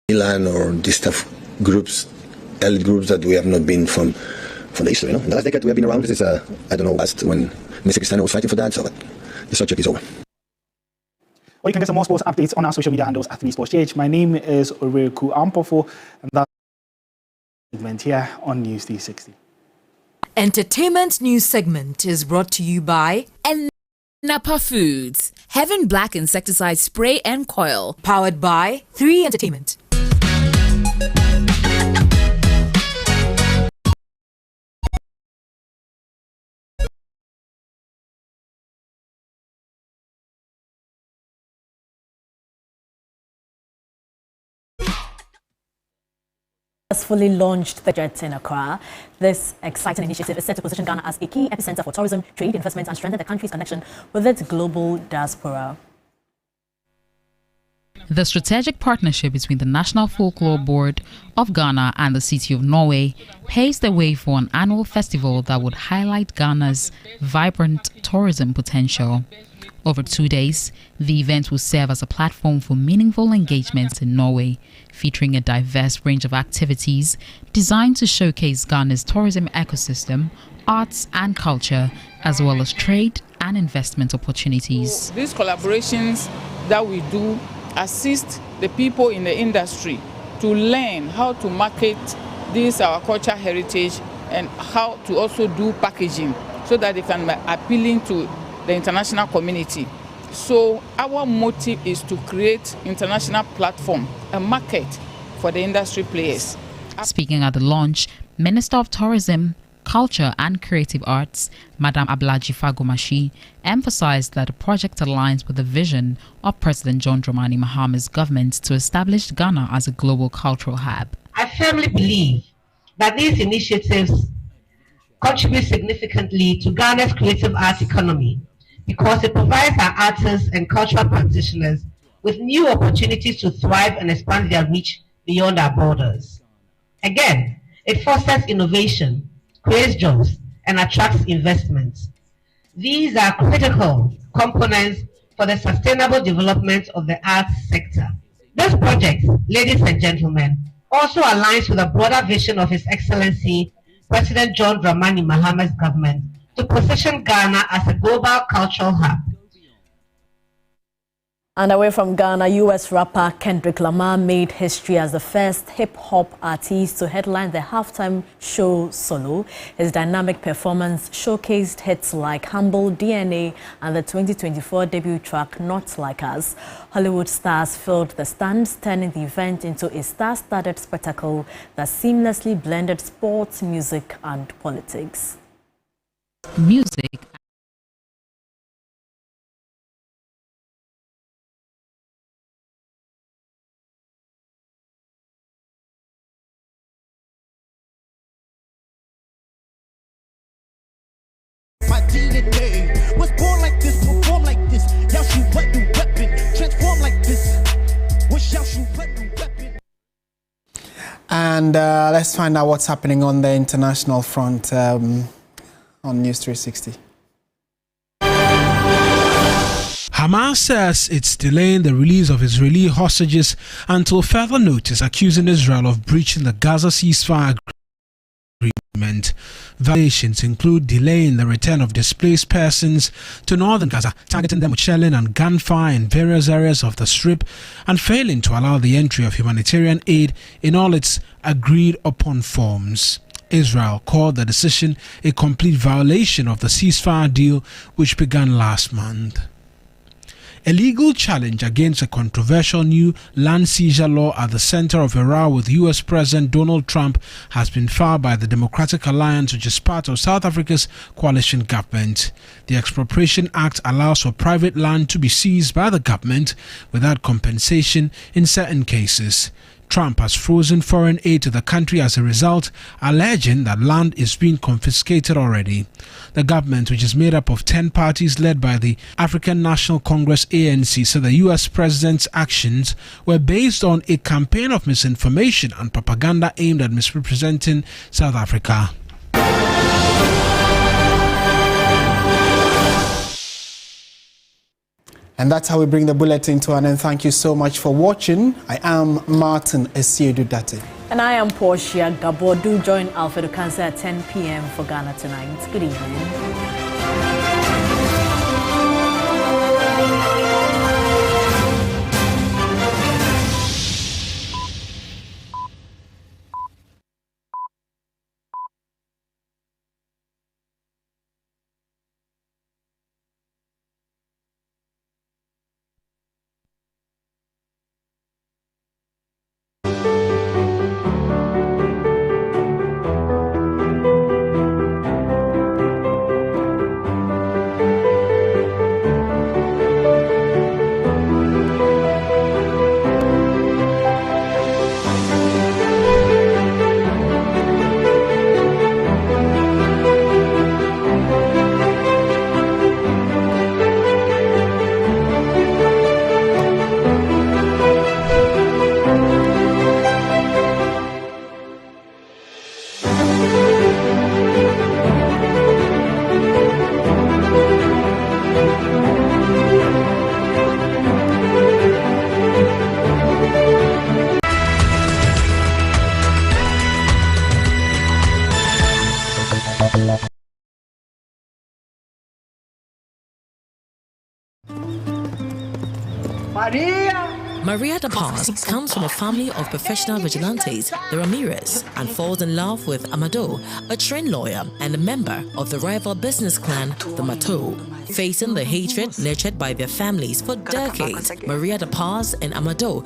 [SPEAKER 15] Milan or these tough groups, elite groups that we have not been from the history. In the last decade we have been around. This is I don't know last when Mr. Cristiano was fighting for that. So the subject is over.
[SPEAKER 6] Well, you can get some more sports updates on our social media handles at 3SportsGH. My name is Oreku Ampofo, and that's the segment here on News 360.
[SPEAKER 25] Entertainment news segment is brought to you by
[SPEAKER 17] Napa Foods, Heaven Black Insecticide Spray and Coil.
[SPEAKER 25] Powered by 3 Entertainment.
[SPEAKER 18] Successfully launched the jet in Accra. This exciting initiative is set to position Ghana as a key epicenter for tourism, trade, investment, and strengthen the country's connection with its global diaspora.
[SPEAKER 19] The strategic partnership between the National Folklore Board of Ghana and the City of Norway paves the way for an annual festival that would highlight Ghana's vibrant tourism potential. Over 2 days, the event will serve as a platform for meaningful engagements in Norway, featuring a diverse range of activities designed to showcase Ghana's tourism ecosystem, arts and culture, as well as trade and investment opportunities.
[SPEAKER 20] These collaborations that we do assist the people in the industry to learn how to market this our cultural heritage and how to also do packaging so that they can be appealing to the international community. So our motive is to create international platform, a market for the industry players.
[SPEAKER 19] Speaking at the launch, Minister of Tourism, Culture and Creative Arts, Madam Ablaji Fagomashi, emphasized that the project aligns with the vision of President John Dramani Mahama's government to establish Ghana as a global cultural hub.
[SPEAKER 22] I firmly believe that these initiatives contribute significantly to Ghana's creative arts economy because it provides our artists and cultural practitioners with new opportunities to thrive and expand their reach beyond our borders. Again, it fosters innovation, creates jobs, and attracts investments. These are critical components for the sustainable development of the arts sector. This project, ladies and gentlemen, also aligns with a broader vision of His Excellency President John Dramani Mahama's government to position Ghana as a global cultural hub.
[SPEAKER 18] And away from Ghana, U.S. rapper Kendrick Lamar made history as the first hip-hop artist to headline the halftime show solo. His dynamic performance showcased hits like Humble, DNA, and the 2024 debut track Not Like Us. Hollywood stars filled the stands, turning the event into a star-studded spectacle that seamlessly blended sports, music, and politics.
[SPEAKER 19] Music.
[SPEAKER 3] My DNA was born like this, perform like this. Y'all shoot what new weapon, transform like this. Wish y'all shoot what new weapon.
[SPEAKER 2] And let's find out what's happening on the international front on News 360.
[SPEAKER 4] Hamas says it's delaying the release of Israeli hostages until further notice, accusing Israel of breaching the Gaza ceasefire agreement. Violations include delaying the return of displaced persons to northern Gaza, targeting them with shelling and gunfire in various areas of the Strip, and failing to allow the entry of humanitarian aid in all its agreed upon forms. Israel called the decision a complete violation of the ceasefire deal which began last month. A legal challenge against a controversial new land seizure law at the center of a row with U.S. President Donald Trump has been filed by the Democratic Alliance, which is part of South Africa's coalition government. The Expropriation Act allows for private land to be seized by the government without compensation in certain cases. Trump has frozen foreign aid to the country as a result, alleging that land is being confiscated already. The government, which is made up of 10 parties led by the African National Congress ANC, said the U.S. president's actions were based on a campaign of misinformation and propaganda aimed at misrepresenting South Africa.
[SPEAKER 2] And that's how we bring the bulletin to an end. Thank you so much for watching. I am Martin Esiedudate.
[SPEAKER 18] And I am Portia Gabo. Do join Alfredo Cancer at 10 p.m. for Ghana Tonight. Good evening.
[SPEAKER 7] Maria Da Paz comes from a family of professional vigilantes, the Ramirez, and falls in love with Amado, a trained lawyer and a member of the rival business clan, the Mato. Facing the hatred nurtured by their families for decades, Maria Da Paz and Amado